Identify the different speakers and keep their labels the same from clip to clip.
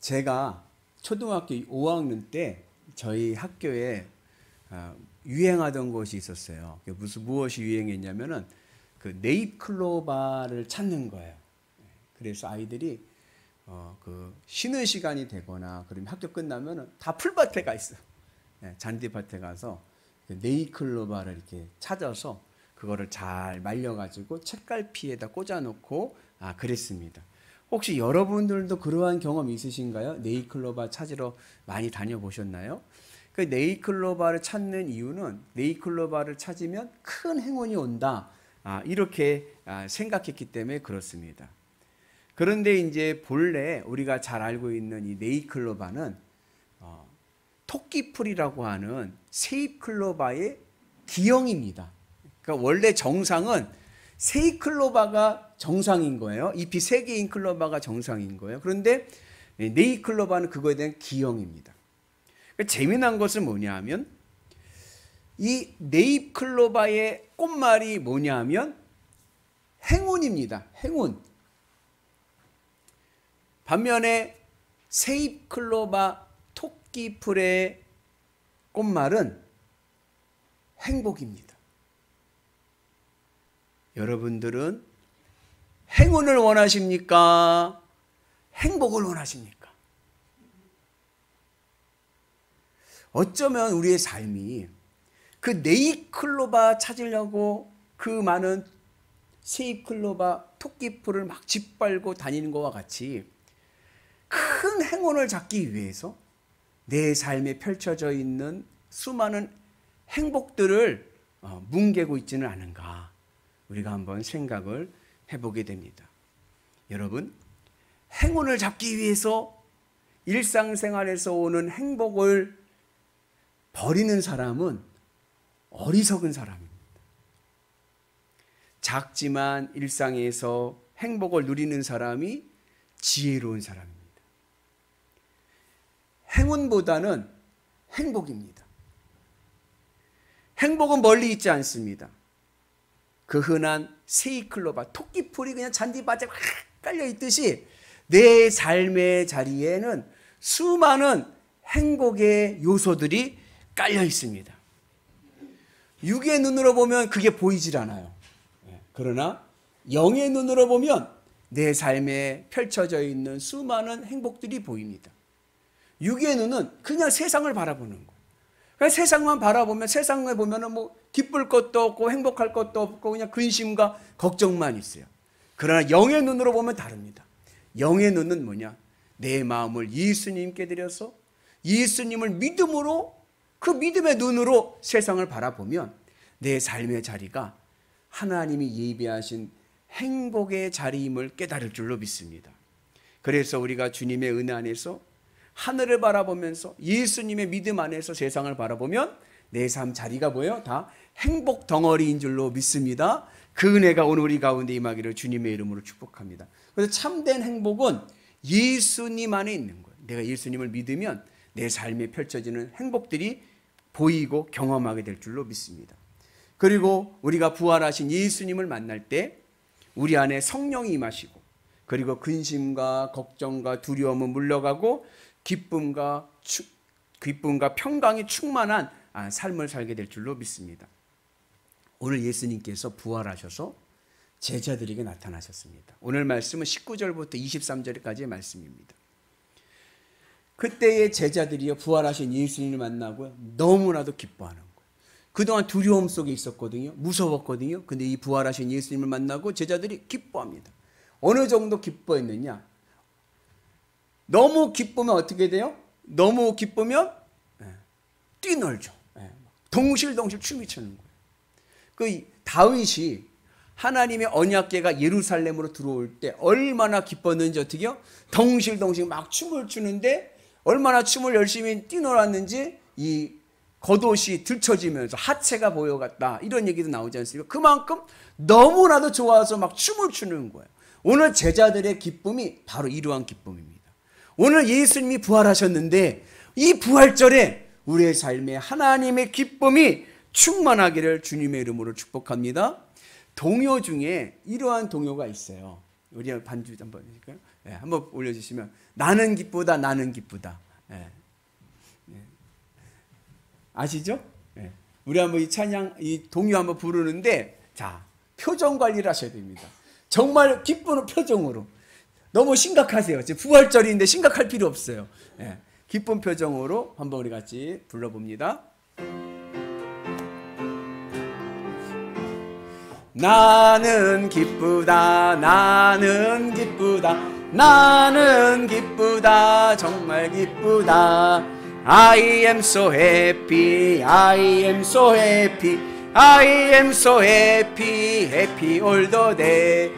Speaker 1: 제가 초등학교 5학년 때 저희 학교에 유행하던 것이 있었어요. 무엇이 유행했냐면은 그 네잎클로바를 찾는 거예요. 그래서 아이들이 쉬는 시간이 되거나 그러면 학교 끝나면은 다 풀밭에 가 있어요. 잔디밭에 가서 네잎클로바를 이렇게 찾아서 그거를 잘 말려가지고 책갈피에다 꽂아놓고 그랬습니다. 혹시 여러분들도 그러한 경험 있으신가요? 네잎클로바 찾으러 많이 다녀보셨나요? 그 네잎클로바를 찾는 이유는 네잎클로바를 찾으면 큰 행운이 온다. 이렇게 생각했기 때문에 그렇습니다. 그런데 이제 본래 우리가 잘 알고 있는 이 네잎클로바는 토끼풀이라고 하는 세잎클로바의 기형입니다. 그러니까 원래 정상은 세잎클로바가 정상인 거예요. 잎이 3개인 클로바가 정상인 거예요. 그런데 네잎클로바는 그거에 대한 기형입니다. 그러니까 재미난 것은 뭐냐 하면 이 네잎클로바의 꽃말이 뭐냐 하면 행운입니다. 행운. 반면에 세잎클로바 토끼풀의 꽃말은 행복입니다. 여러분들은 행운을 원하십니까? 행복을 원하십니까? 어쩌면 우리의 삶이 그 네잎클로바 찾으려고 그 많은 세잎클로바 토끼풀을 막 짓밟고 다니는 것과 같이 큰 행운을 잡기 위해서 내 삶에 펼쳐져 있는 수많은 행복들을 뭉개고 있지는 않은가, 우리가 한번 생각을 해보게 됩니다. 여러분, 행운을 잡기 위해서 일상생활에서 오는 행복을 버리는 사람은 어리석은 사람입니다. 작지만 일상에서 행복을 누리는 사람이 지혜로운 사람입니다. 행운보다는 행복입니다. 행복은 멀리 있지 않습니다. 그 흔한 세잎클로바, 토끼풀이 그냥 잔디밭에 확 깔려 있듯이 내 삶의 자리에는 수많은 행복의 요소들이 깔려 있습니다. 육의 눈으로 보면 그게 보이질 않아요. 그러나 영의 눈으로 보면 내 삶에 펼쳐져 있는 수많은 행복들이 보입니다. 육의 눈은 그냥 세상을 바라보는 거예요. 그냥 세상만 바라보면, 세상에 보면은 뭐 기쁠 것도 없고 행복할 것도 없고 그냥 근심과 걱정만 있어요. 그러나 영의 눈으로 보면 다릅니다. 영의 눈은 뭐냐? 내 마음을 예수님께 드려서 예수님을 믿음으로, 그 믿음의 눈으로 세상을 바라보면 내 삶의 자리가 하나님이 예비하신 행복의 자리임을 깨달을 줄로 믿습니다. 그래서 우리가 주님의 은혜 안에서 하늘을 바라보면서 예수님의 믿음 안에서 세상을 바라보면 내 삶 자리가 뭐예요? 다 행복 덩어리인 줄로 믿습니다. 그 은혜가 오늘 우리 가운데 임하기를 주님의 이름으로 축복합니다. 그래서 참된 행복은 예수님 안에 있는 거예요. 내가 예수님을 믿으면 내 삶에 펼쳐지는 행복들이 보이고 경험하게 될 줄로 믿습니다. 그리고 우리가 부활하신 예수님을 만날 때 우리 안에 성령이 임하시고, 그리고 근심과 걱정과 두려움은 물러가고 기쁨과 평강이 충만한 삶을 살게 될 줄로 믿습니다. 오늘 예수님께서 부활하셔서 제자들에게 나타나셨습니다. 오늘 말씀은 19절부터 23절까지의 말씀입니다. 그때의 제자들이요, 부활하신 예수님을 만나고 너무나도 기뻐하는 거예요. 그동안 두려움 속에 있었거든요. 무서웠거든요. 근데 이 부활하신 예수님을 만나고 제자들이 기뻐합니다. 어느 정도 기뻐했느냐? 너무 기쁘면 어떻게 돼요? 너무 기쁘면 뛰놀죠. 동실동실 춤이 추는 거예요. 그 다윗이 하나님의 언약궤가 예루살렘으로 들어올 때 얼마나 기뻤는지 어떻게 해요? 동실동실 막 춤을 추는데 얼마나 춤을 열심히 뛰놀았는지 이 겉옷이 들춰지면서 하체가 보여갔다, 이런 얘기도 나오지 않습니까? 그만큼 너무나도 좋아서 막 춤을 추는 거예요. 오늘 제자들의 기쁨이 바로 이러한 기쁨입니다. 오늘 예수님이 부활하셨는데 이 부활절에 우리의 삶에 하나님의 기쁨이 충만하기를 주님의 이름으로 축복합니다. 동요 중에 이러한 동요가 있어요. 우리 반주 한번 해줄까요? 예, 한번 올려주시면 나는 기쁘다 나는 기쁘다. 예. 예. 아시죠? 예. 우리 한번 이 찬양 이 동요 한번 부르는데 자 표정 관리를 하셔야 됩니다. 정말 기쁜 표정으로. 너무 심각하세요. 지금 부활절인데 심각할 필요 없어요. 예. 기쁜 표정으로 한번 우리 같이 불러봅니다. 나는 기쁘다 나는 기쁘다 나는 기쁘다 정말 기쁘다 I am so happy I am so happy I am so happy happy all the day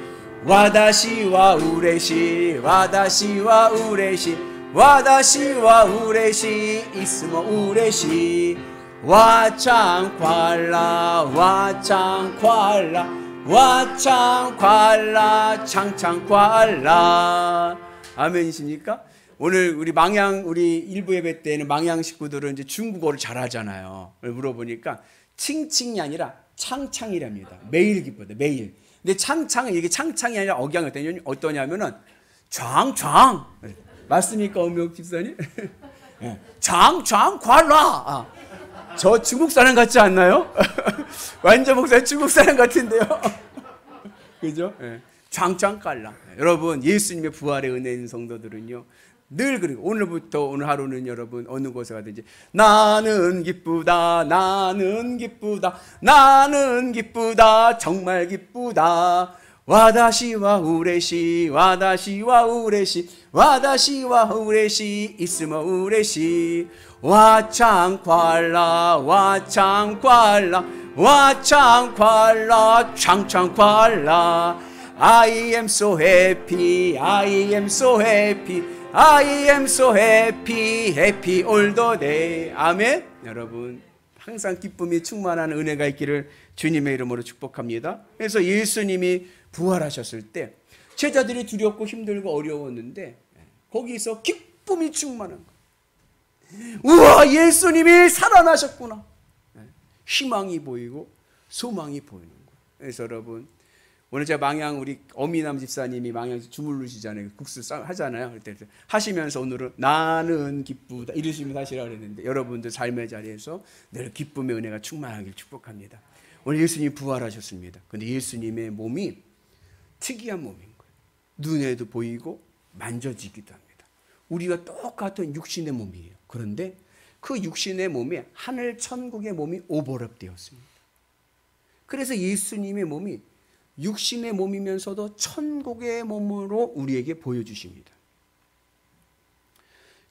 Speaker 1: 와다시와 우레시 와다시와 우레시 와다시와 우레시 있으면 우레시 와창괄라 와창괄라 와창괄라 창창괄라 아멘이십니까? 오늘 우리 우리 일부 예배 때는 망양 식구들은 이제 중국어를 잘하잖아요. 물어보니까 칭칭이 아니라 창창이랍니다. 매일 기쁘다 매일. 근데 이게 창창이 아니라 억양이 어떠냐면은 쫙쫙 맞습니까, 엄명 집사님? 창창괄라. 저 중국 사람 같지 않나요? 완전 목사님 중국 사람 같은데요. 그죠? 창창깔라. 여러분 예수님의 부활의 은혜인 성도들은요 늘 그리고 오늘부터 오늘 하루는 여러분 어느 곳에 가든지 나는 기쁘다 나는 기쁘다 나는 기쁘다 정말 기쁘다 와다시와 우레시 와다시와 우레시 와다시와 우레시 있으면 우레시 와창괄라 와창괄라 와창괄라 창창괄라 I am so happy I am so happy I am so happy happy all the day 아멘. 여러분 항상 기쁨이 충만한 은혜가 있기를 주님의 이름으로 축복합니다. 그래서 예수님이 부활하셨을 때 제자들이 두렵고 힘들고 어려웠는데 거기서 기쁨이 충만한 거예요. 우와 예수님이 살아나셨구나. 희망이 보이고 소망이 보이는 거예요. 그래서 여러분 오늘 제가 우리 어미남 집사님이 주물르시잖아요. 국수 하잖아요. 그때 하시면서 오늘은 나는 기쁘다 이러시면서 하시라 그랬는데 여러분들 삶의 자리에서 늘 기쁨의 은혜가 충만하길 축복합니다. 오늘 예수님이 부활하셨습니다. 근데 예수님의 몸이 특이한 몸인 거예요. 눈에도 보이고 만져지기도 합니다. 우리가 똑같은 육신의 몸이에요. 그런데 그 육신의 몸에 하늘 천국의 몸이 오버랩되었습니다. 그래서 예수님의 몸이 육신의 몸이면서도 천국의 몸으로 우리에게 보여주십니다.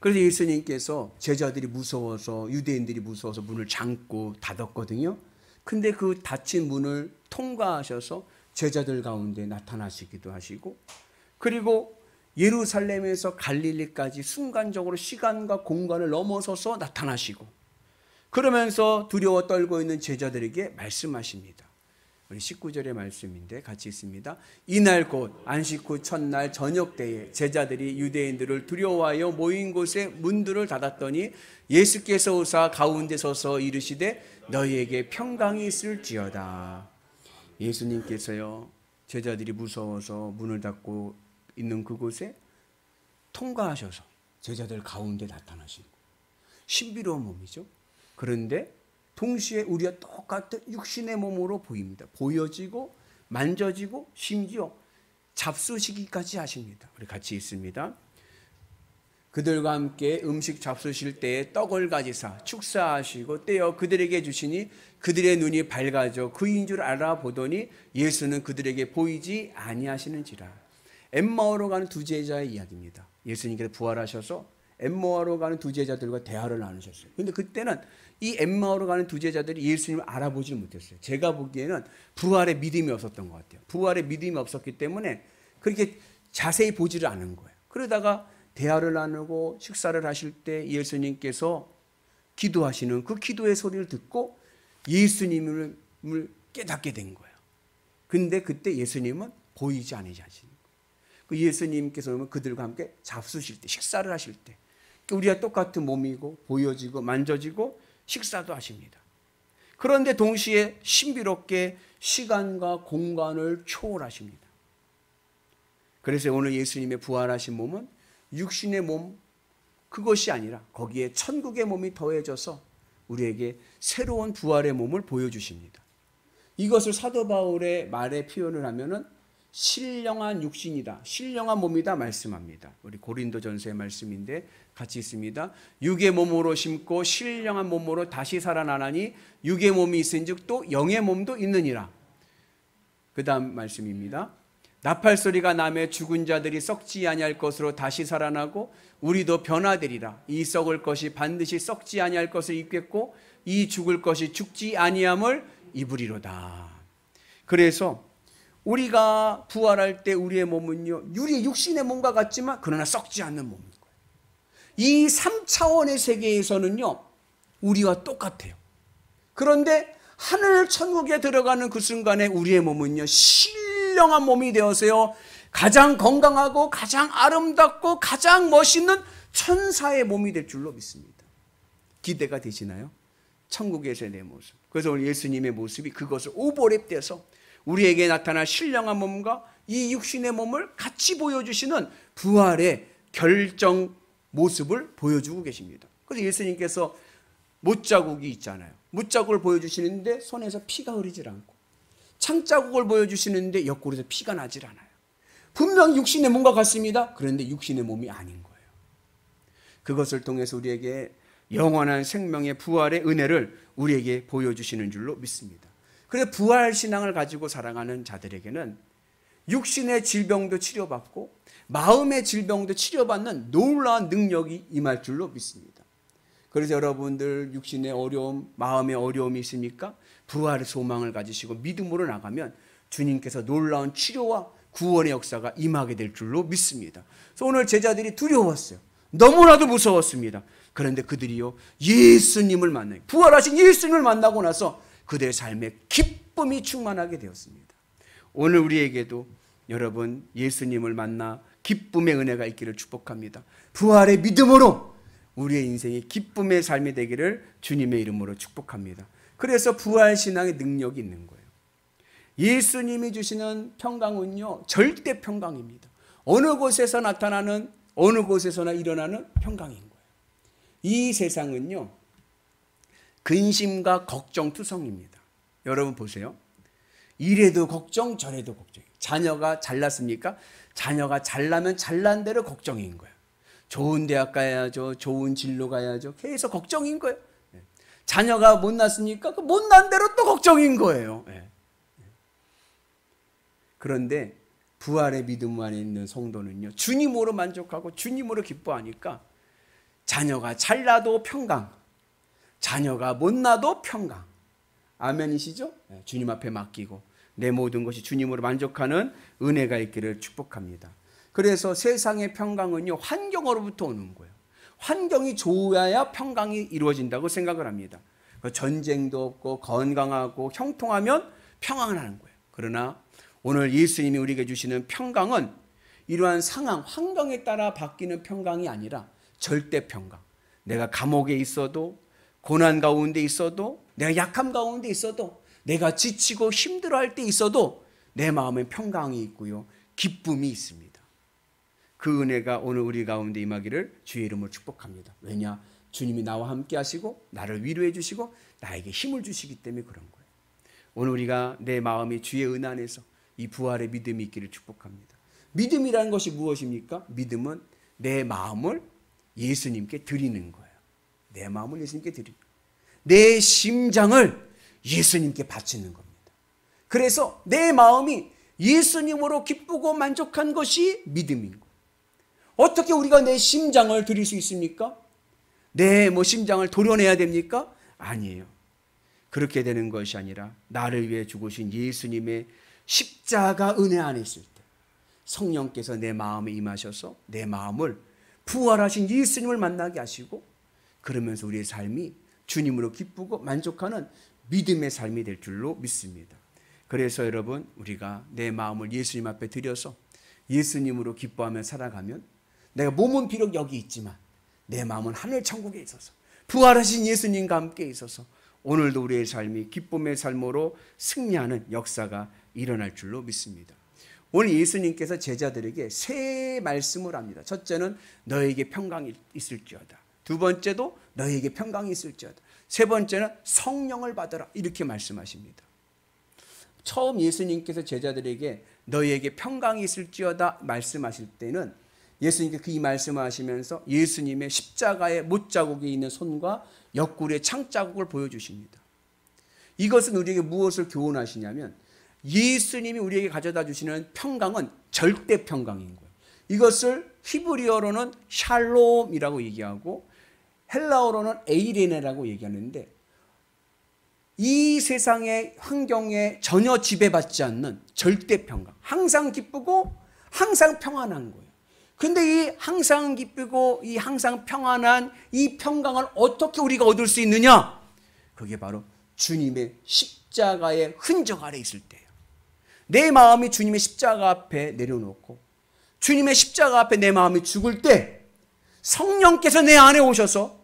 Speaker 1: 그래서 예수님께서 제자들이 무서워서 유대인들이 무서워서 문을 잠고 닫았거든요. 근데 그 닫힌 문을 통과하셔서 제자들 가운데 나타나시기도 하시고 그리고 예루살렘에서 갈릴리까지 순간적으로 시간과 공간을 넘어서서 나타나시고 그러면서 두려워 떨고 있는 제자들에게 말씀하십니다. 우리 19절의 말씀인데 같이 있습니다. 이날 곧 안식 후 첫날 저녁 때에 제자들이 유대인들을 두려워하여 모인 곳에 문들을 닫았더니 예수께서 오사 가운데 서서 이르시되 너희에게 평강이 있을지어다. 예수님께서요 제자들이 무서워서 문을 닫고 있는 그곳에 통과하셔서 제자들 가운데 나타나신 거예요. 신비로운 몸이죠. 그런데 동시에 우리와 똑같은 육신의 몸으로 보입니다. 보여지고 만져지고 심지어 잡수시기까지 하십니다. 우리 같이 있습니다. 그들과 함께 음식 잡수실 때에 떡을 가지사 축사하시고 떼어 그들에게 주시니 그들의 눈이 밝아져 그인 줄 알아보더니 예수는 그들에게 보이지 아니하시는지라. 엠마오로 가는 두 제자의 이야기입니다. 예수님께서 부활하셔서 엠마오로 가는 두 제자들과 대화를 나누셨어요. 근데 그때는 이 엠마오로 가는 두 제자들이 예수님을 알아보지 못했어요. 제가 보기에는 부활의 믿음이 없었던 것 같아요. 부활의 믿음이 없었기 때문에 그렇게 자세히 보지를 않은 거예요. 그러다가 대화를 나누고 식사를 하실 때 예수님께서 기도하시는 그 기도의 소리를 듣고 예수님을 깨닫게 된 거예요. 근데 그때 예수님은 보이지 않으시는 거예요. 그 예수님께서 그들과 함께 잡수실 때, 식사를 하실 때 우리와 똑같은 몸이고 보여지고 만져지고 식사도 하십니다. 그런데 동시에 신비롭게 시간과 공간을 초월하십니다. 그래서 오늘 예수님의 부활하신 몸은 육신의 몸 그것이 아니라 거기에 천국의 몸이 더해져서 우리에게 새로운 부활의 몸을 보여주십니다. 이것을 사도 바울의 말에 표현을 하면은 신령한 육신이다, 신령한 몸이다 말씀합니다. 우리 고린도전서의 말씀인데 같이 있습니다. 육의 몸으로 심고 신령한 몸으로 다시 살아나나니 육의 몸이 있은즉 또 영의 몸도 있느니라. 그 다음 말씀입니다. 나팔소리가 나매 죽은 자들이 썩지 아니할 것으로 다시 살아나고 우리도 변화되리라. 이 썩을 것이 반드시 썩지 아니할 것을 입겠고 이 죽을 것이 죽지 아니함을 입으리로다. 그래서 우리가 부활할 때 우리의 몸은요, 우리의 육신의 몸과 같지만 그러나 썩지 않는 몸인 거예요. 이 3차원의 세계에서는요 우리와 똑같아요. 그런데 하늘 천국에 들어가는 그 순간에 우리의 몸은요 신령한 몸이 되어서요 가장 건강하고 가장 아름답고 가장 멋있는 천사의 몸이 될 줄로 믿습니다. 기대가 되시나요? 천국에서의 내 모습. 그래서 오늘 예수님의 모습이 그것을 오버랩돼서 우리에게 나타날 신령한 몸과 이 육신의 몸을 같이 보여주시는 부활의 결정 모습을 보여주고 계십니다. 그래서 예수님께서 못자국이 있잖아요. 못자국을 보여주시는데 손에서 피가 흐르질 않고 창자국을 보여주시는데 옆구리에서 피가 나질 않아요. 분명 육신의 몸과 같습니다. 그런데 육신의 몸이 아닌 거예요. 그것을 통해서 우리에게 영원한 생명의 부활의 은혜를 우리에게 보여주시는 줄로 믿습니다. 그래서 부활 신앙을 가지고 살아가는 자들에게는 육신의 질병도 치료받고 마음의 질병도 치료받는 놀라운 능력이 임할 줄로 믿습니다. 그래서 여러분들 육신의 어려움, 마음의 어려움이 있습니까? 부활의 소망을 가지시고 믿음으로 나가면 주님께서 놀라운 치료와 구원의 역사가 임하게 될 줄로 믿습니다. 그래서 오늘 제자들이 두려웠어요. 너무나도 무서웠습니다. 그런데 그들이요 예수님을 만나요. 부활하신 예수님을 만나고 나서 그들의 삶에 기쁨이 충만하게 되었습니다. 오늘 우리에게도 여러분 예수님을 만나 기쁨의 은혜가 있기를 축복합니다. 부활의 믿음으로 우리의 인생이 기쁨의 삶이 되기를 주님의 이름으로 축복합니다. 그래서 부활신앙의 능력이 있는 거예요. 예수님이 주시는 평강은요 절대 평강입니다. 어느 곳에서 나타나는 어느 곳에서나 일어나는 평강인 거예요. 이 세상은요 근심과 걱정투성입니다. 여러분 보세요. 이래도 걱정 저래도 걱정. 자녀가 잘났습니까? 자녀가 잘나면 잘난 대로 걱정인 거예요. 좋은 대학 가야죠. 좋은 진로 가야죠. 계속 걱정인 거예요. 자녀가 못났습니까? 그 못난 대로 또 걱정인 거예요. 그런데 부활의 믿음 안에 있는 성도는요 주님으로 만족하고 주님으로 기뻐하니까 자녀가 잘나도 평강, 자녀가 못나도 평강. 아멘이시죠? 주님 앞에 맡기고 내 모든 것이 주님으로 만족하는 은혜가 있기를 축복합니다. 그래서 세상의 평강은요 환경으로부터 오는 거예요. 환경이 좋아야 평강이 이루어진다고 생각을 합니다. 전쟁도 없고 건강하고 형통하면 평안을 하는 거예요. 그러나 오늘 예수님이 우리에게 주시는 평강은 이러한 상황, 환경에 따라 바뀌는 평강이 아니라 절대 평강. 내가 감옥에 있어도 고난 가운데 있어도 내가 약함 가운데 있어도 내가 지치고 힘들어할 때 있어도 내 마음에 평강이 있고요 기쁨이 있습니다. 그 은혜가 오늘 우리 가운데 임하기를 주의 이름으로 축복합니다. 왜냐? 주님이 나와 함께 하시고 나를 위로해 주시고 나에게 힘을 주시기 때문에 그런 거예요. 오늘 우리가 내 마음이 주의 은혜 안에서 이 부활의 믿음이 있기를 축복합니다. 믿음이라는 것이 무엇입니까? 믿음은 내 마음을 예수님께 드리는 거예요. 내 마음을 예수님께 드리는 거예요. 내 심장을 예수님께 바치는 겁니다. 그래서 내 마음이 예수님으로 기쁘고 만족한 것이 믿음인 거예요. 어떻게 우리가 내 심장을 드릴 수 있습니까? 내 심장을 도려내야 됩니까? 아니에요. 그렇게 되는 것이 아니라 나를 위해 죽으신 예수님의 십자가 은혜 안에 있을 때 성령께서 내 마음에 임하셔서 내 마음을 부활하신 예수님을 만나게 하시고 그러면서 우리의 삶이 주님으로 기쁘고 만족하는 믿음의 삶이 될 줄로 믿습니다. 그래서 여러분 우리가 내 마음을 예수님 앞에 드려서 예수님으로 기뻐하며 살아가면 내가 몸은 비록 여기 있지만 내 마음은 하늘 천국에 있어서 부활하신 예수님과 함께 있어서 오늘도 우리의 삶이 기쁨의 삶으로 승리하는 역사가 일어날 줄로 믿습니다. 오늘 예수님께서 제자들에게 세 말씀을 합니다. 첫째는 너에게 평강이 있을지어다. 두 번째도 너에게 평강이 있을지어다. 세 번째는 성령을 받아라. 이렇게 말씀하십니다. 처음 예수님께서 제자들에게 너희에게 평강이 있을지어다 말씀하실 때는 예수님께서 이 말씀을 하시면서 예수님의 십자가의 못자국에 있는 손과 옆구리의 창자국을 보여주십니다. 이것은 우리에게 무엇을 교훈하시냐면 예수님이 우리에게 가져다 주시는 평강은 절대 평강인 거예요. 이것을 히브리어로는 샬롬이라고 얘기하고 헬라어로는 에이레네라고 얘기하는데 이 세상의 환경에 전혀 지배받지 않는 절대 평강, 항상 기쁘고 항상 평안한 거예요. 근데 이 항상 기쁘고 이 항상 평안한 이 평강을 어떻게 우리가 얻을 수 있느냐? 그게 바로 주님의 십자가의 흔적 아래 있을 때예요. 내 마음이 주님의 십자가 앞에 내려놓고 주님의 십자가 앞에 내 마음이 죽을 때 성령께서 내 안에 오셔서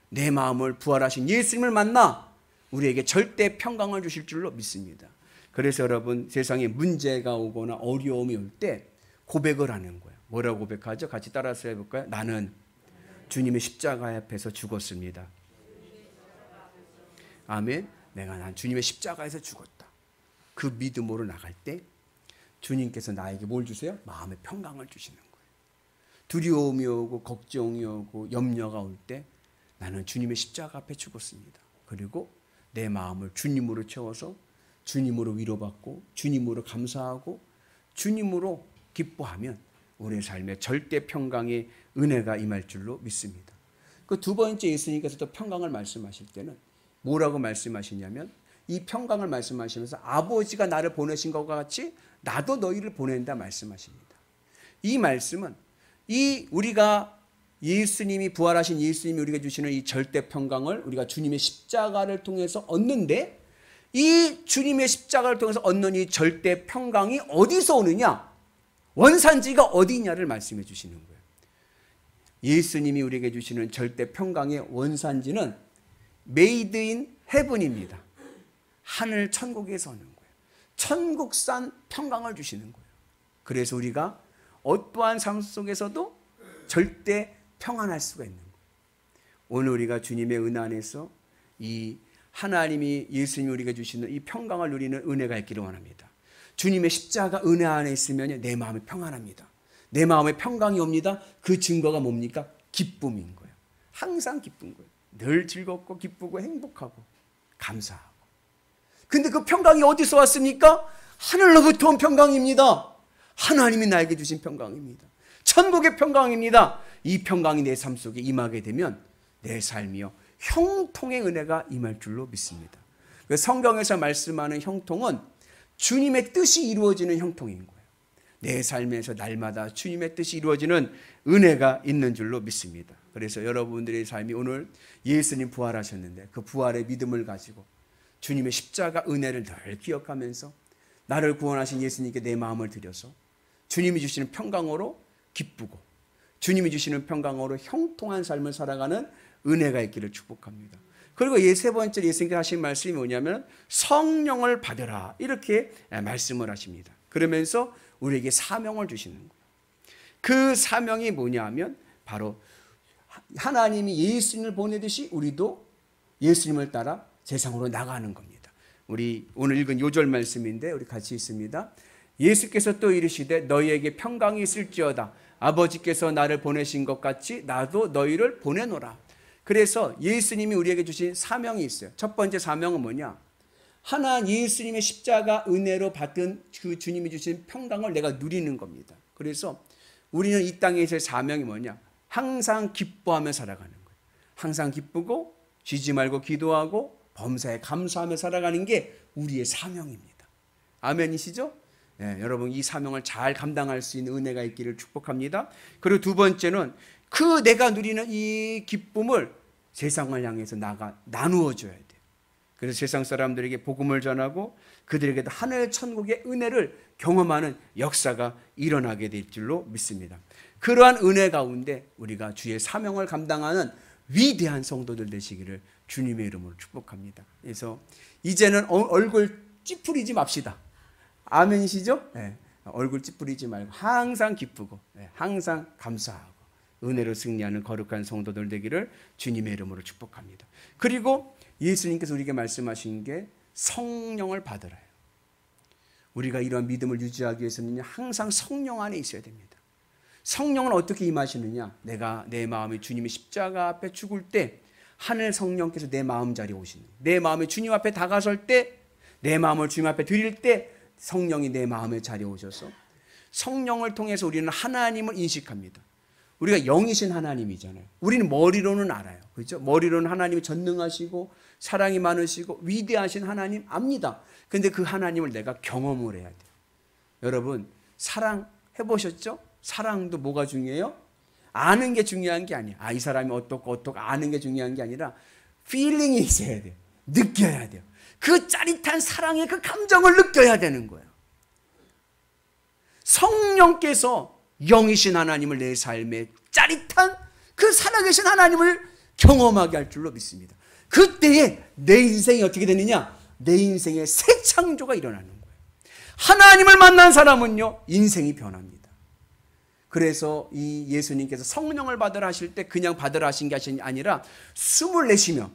Speaker 1: 내 마음을 부활하신 예수님을 만나 우리에게 절대 평강을 주실 줄로 믿습니다. 그래서 여러분 세상에 문제가 오거나 어려움이 올 때 고백을 하는 거예요. 뭐라고 고백하죠? 같이 따라서 해볼까요? 나는 주님의 십자가 앞에서 죽었습니다. 아멘. 난 주님의 십자가에서 죽었다. 그 믿음으로 나갈 때 주님께서 나에게 뭘 주세요? 마음의 평강을 주시는 거예요. 두려움이 오고 걱정이 오고 염려가 올 때 나는 주님의 십자가 앞에 죽었습니다. 그리고 내 마음을 주님으로 채워서 주님으로 위로받고 주님으로 감사하고 주님으로 기뻐하면 우리의 삶에 절대 평강의 은혜가 임할 줄로 믿습니다. 그 두 번째 예수님께서 또 평강을 말씀하실 때는 뭐라고 말씀하시냐면 이 평강을 말씀하시면서 아버지가 나를 보내신 것과 같이 나도 너희를 보낸다 말씀하십니다. 이 말씀은 우리가 예수님이 부활하신 예수님이 우리에게 주시는 이 절대 평강을 우리가 주님의 십자가를 통해서 얻는데 이 주님의 십자가를 통해서 얻는 이 절대 평강이 어디서 오느냐? 원산지가 어디냐를 말씀해 주시는 거예요. 예수님이 우리에게 주시는 절대 평강의 원산지는 메이드 인 헤븐입니다. 하늘 천국에서 오는 거예요. 천국산 평강을 주시는 거예요. 그래서 우리가 어떠한 삶 속에서도 절대 평안할 수가 있는 거예요. 오늘 우리가 주님의 은혜 안에서 이 하나님이 예수님이 우리에게 주시는 이 평강을 누리는 은혜가 있기를 원합니다. 주님의 십자가 은혜 안에 있으면 내 마음이 평안합니다. 내 마음에 평강이 옵니다. 그 증거가 뭡니까? 기쁨인 거예요. 항상 기쁜 거예요. 늘 즐겁고 기쁘고 행복하고 감사하고. 근데 그 평강이 어디서 왔습니까? 하늘로부터 온 평강입니다. 하나님이 나에게 주신 평강입니다. 천국의 평강입니다. 이 평강이 내 삶 속에 임하게 되면 내 삶이요 형통의 은혜가 임할 줄로 믿습니다. 성경에서 말씀하는 형통은 주님의 뜻이 이루어지는 형통인 거예요. 내 삶에서 날마다 주님의 뜻이 이루어지는 은혜가 있는 줄로 믿습니다. 그래서 여러분들의 삶이 오늘 예수님 부활하셨는데 그 부활의 믿음을 가지고 주님의 십자가 은혜를 늘 기억하면서 나를 구원하신 예수님께 내 마음을 드려서 주님이 주시는 평강으로 기쁘고 주님이 주시는 평강으로 형통한 삶을 살아가는 은혜가 있기를 축복합니다. 그리고 세 번째 예수님께서 하신 말씀이 뭐냐면 성령을 받으라 이렇게 말씀을 하십니다. 그러면서 우리에게 사명을 주시는 거예요. 그 사명이 뭐냐면 바로 하나님이 예수님을 보내듯이 우리도 예수님을 따라 세상으로 나가는 겁니다. 우리 오늘 읽은 요절 말씀인데 우리 같이 있습니다. 예수께서 또 이르시되 너희에게 평강이 있을지어다. 아버지께서 나를 보내신 것 같이 나도 너희를 보내노라. 그래서 예수님이 우리에게 주신 사명이 있어요. 첫 번째 사명은 뭐냐? 하나 예수님의 십자가 은혜로 받은 그 주님이 주신 평강을 내가 누리는 겁니다. 그래서 우리는 이 땅에서의 사명이 뭐냐? 항상 기뻐하며 살아가는 거예요. 항상 기쁘고 쉬지 말고 기도하고 범사에 감사하며 살아가는 게 우리의 사명입니다. 아멘이시죠? 네, 여러분 이 사명을 잘 감당할 수 있는 은혜가 있기를 축복합니다. 그리고 두 번째는 그 내가 누리는 이 기쁨을 세상을 향해서 나누어 줘야 돼요. 그래서 세상 사람들에게 복음을 전하고 그들에게도 하늘 천국의 은혜를 경험하는 역사가 일어나게 될 줄로 믿습니다. 그러한 은혜 가운데 우리가 주의 사명을 감당하는 위대한 성도들 되시기를 주님의 이름으로 축복합니다. 그래서 이제는 얼굴 찌푸리지 맙시다. 아멘이시죠? 네. 얼굴 찌푸리지 말고 항상 기쁘고 항상 감사하고 은혜로 승리하는 거룩한 성도들 되기를 주님의 이름으로 축복합니다. 그리고 예수님께서 우리에게 말씀하신 게 성령을 받으라요. 우리가 이러한 믿음을 유지하기 위해서는 항상 성령 안에 있어야 됩니다. 성령은 어떻게 임하시느냐? 내가 내 마음이 주님의 십자가 앞에 죽을 때 하늘 성령께서 내 마음 자리에 오시는, 내 마음이 주님 앞에 다가설 때, 내 마음을 주님 앞에 드릴 때 성령이 내 마음의 자리에 오셔서 성령을 통해서 우리는 하나님을 인식합니다. 우리가 영이신 하나님이잖아요. 우리는 머리로는 알아요. 그렇죠? 머리로는 하나님이 전능하시고 사랑이 많으시고 위대하신 하나님 압니다. 그런데 그 하나님을 내가 경험을 해야 돼요. 여러분, 사랑 해보셨죠? 사랑도 뭐가 중요해요? 아는 게 중요한 게 아니에요. 이 사람이 어떻고 아는 게 중요한 게 아니라 필링이 있어야 돼요. 느껴야 돼요. 그 짜릿한 사랑의 그 감정을 느껴야 되는 거예요. 성령께서 영이신 하나님을 내 삶에 짜릿한 그 살아계신 하나님을 경험하게 할 줄로 믿습니다. 그때에 내 인생이 어떻게 되느냐? 내 인생에 새 창조가 일어나는 거예요. 하나님을 만난 사람은요, 인생이 변합니다. 그래서 이 예수님께서 성령을 받으라 하실 때 그냥 받으라 하신 게 아니라 숨을 내쉬며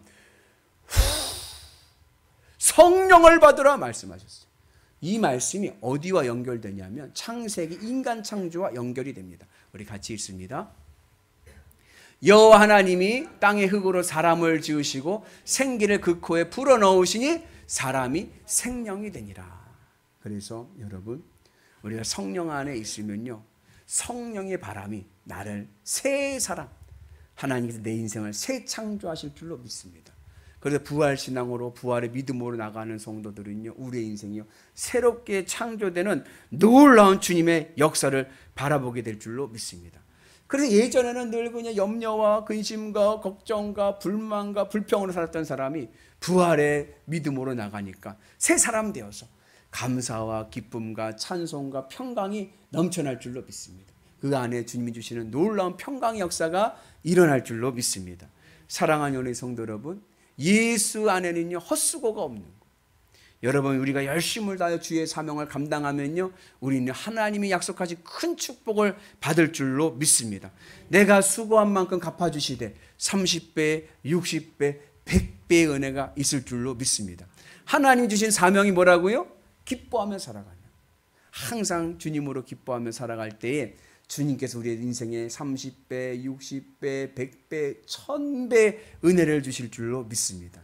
Speaker 1: 성령을 받으라 말씀하셨어요. 이 말씀이 어디와 연결되냐면 창세기 인간 창조와 연결이 됩니다. 우리 같이 읽습니다. 여호와 하나님이 땅의 흙으로 사람을 지으시고 생기를 그 코에 불어넣으시니 사람이 생명이 되니라. 그래서 여러분, 우리가 성령 안에 있으면요, 성령의 바람이 나를 새 사람, 하나님께서 내 인생을 새 창조하실 줄로 믿습니다. 그래서 부활신앙으로 부활의 믿음으로 나가는 성도들은요, 우리의 인생이요 새롭게 창조되는 놀라운 주님의 역사를 바라보게 될 줄로 믿습니다. 그래서 예전에는 늘 그냥 염려와 근심과 걱정과 불만과 불평으로 살았던 사람이 부활의 믿음으로 나가니까 새 사람 되어서 감사와 기쁨과 찬송과 평강이 넘쳐날 줄로 믿습니다. 그 안에 주님이 주시는 놀라운 평강의 역사가 일어날 줄로 믿습니다. 사랑하는 연의 성도 여러분, 예수 안에는요 헛수고가 없는 거. 여러분, 우리가 열심을 다해 주의 사명을 감당하면요, 우리는 하나님이 약속하신 큰 축복을 받을 줄로 믿습니다. 내가 수고한 만큼 갚아주시되 30배, 60배, 100배의 은혜가 있을 줄로 믿습니다. 하나님 주신 사명이 뭐라고요? 기뻐하며 살아가는. 항상 주님으로 기뻐하며 살아갈 때에 주님께서 우리의 인생에 30배, 60배, 100배, 1000배 은혜를 주실 줄로 믿습니다.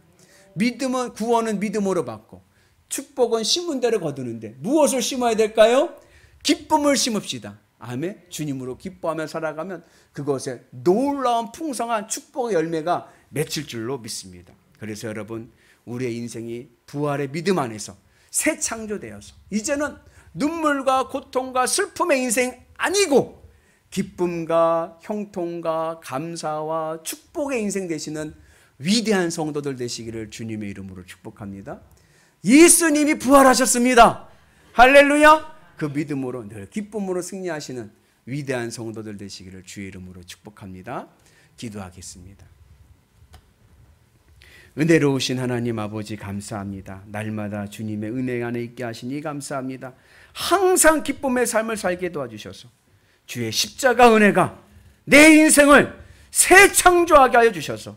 Speaker 1: 믿음은, 구원은 믿음으로 받고 축복은 심은 대로 거두는데 무엇을 심어야 될까요? 기쁨을 심읍시다. 아멘. 주님으로 기뻐하며 살아가면 그것에 놀라운 풍성한 축복의 열매가 맺힐 줄로 믿습니다. 그래서 여러분, 우리의 인생이 부활의 믿음 안에서 새 창조되어서 이제는 눈물과 고통과 슬픔의 인생 아니고 기쁨과 형통과 감사와 축복의 인생 되시는 위대한 성도들 되시기를 주님의 이름으로 축복합니다. 예수님이 부활하셨습니다. 할렐루야. 그 믿음으로 늘 기쁨으로 승리하시는 위대한 성도들 되시기를 주의 이름으로 축복합니다. 기도하겠습니다. 은혜로우신 하나님 아버지 감사합니다. 날마다 주님의 은혜 안에 있게 하시니 감사합니다. 항상 기쁨의 삶을 살게 도와주셔서 주의 십자가 은혜가 내 인생을 새 창조하게 하여 주셔서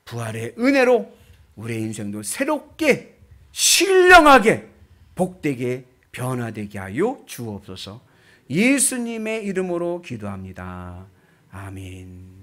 Speaker 1: 부활의 은혜로 우리의 인생도 새롭게 신령하게 복되게 변화되게 하여 주옵소서. 예수님의 이름으로 기도합니다. 아멘.